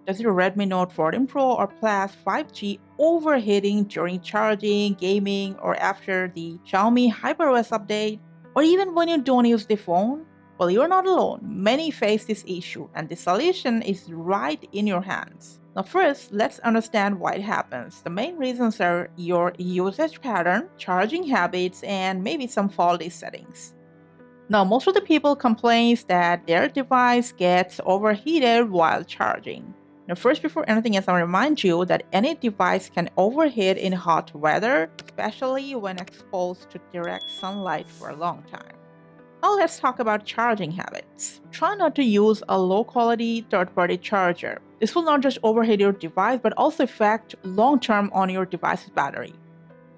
Does your Redmi Note 14 Pro or Plus 5G overheating during charging, gaming, or after the Xiaomi HyperOS update? Or even when you don't use the phone? Well, you're not alone. Many face this issue, and the solution is right in your hands. Now, first, let's understand why it happens. The main reasons are your usage pattern, charging habits, and maybe some faulty settings. Now, most of the people complain that their device gets overheated while charging. Now, first, before anything else, I remind you that any device can overheat in hot weather, especially when exposed to direct sunlight for a long time. Now, let's talk about charging habits. Try not to use a low-quality third-party charger. This will not just overheat your device, but also affect long-term on your device's battery.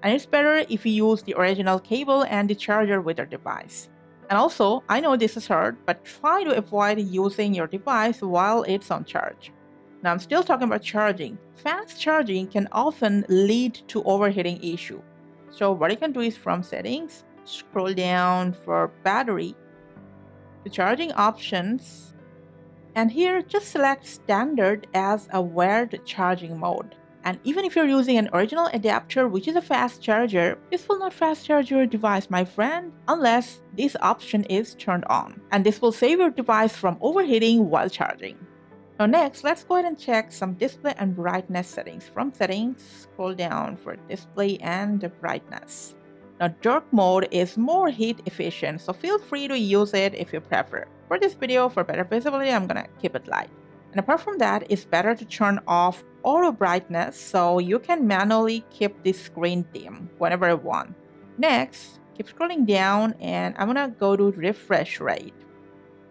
And it's better if you use the original cable and the charger with your device. And also, I know this is hard, but try to avoid using your device while it's on charge. Now, I'm still talking about charging. Fast charging can often lead to overheating issue. So what you can do is from settings, scroll down for battery, the charging options, and here just select standard as a wired charging mode. And even if you're using an original adapter, which is a fast charger, this will not fast charge your device, my friend, unless this option is turned on. And this will save your device from overheating while charging. Now next, let's go ahead and check some display and brightness settings. From settings, scroll down for display and brightness. Now dark mode is more heat efficient, so feel free to use it if you prefer. For this video, for better visibility, I'm gonna keep it light. And apart from that, it's better to turn off auto brightness so you can manually keep the screen dim whenever you want. Next, keep scrolling down and I'm gonna go to refresh rate.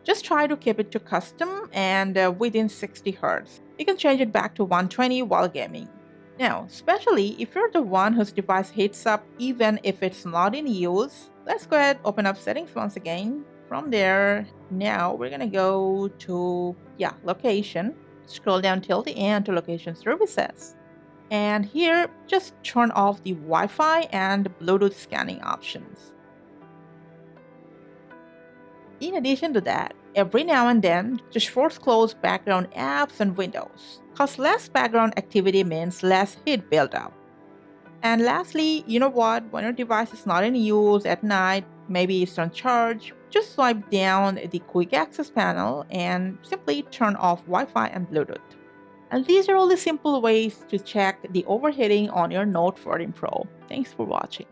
Just try to keep it to custom and within 60 Hz. You can change it back to 120 while gaming. Now, especially if you're the one whose device heats up even if it's not in use, let's go ahead, open up settings once again. From there, now we're gonna go to, location. Scroll down till the end to location services. And here, just turn off the Wi-Fi and Bluetooth scanning options. In addition to that, every now and then, just force close background apps and windows, cause less background activity means less heat buildup. And lastly, you know what? When your device is not in use at night, maybe it's on charge, just swipe down the quick access panel and simply turn off Wi-Fi and Bluetooth. And these are all the simple ways to check the overheating on your Note 14 Pro. Thanks for watching.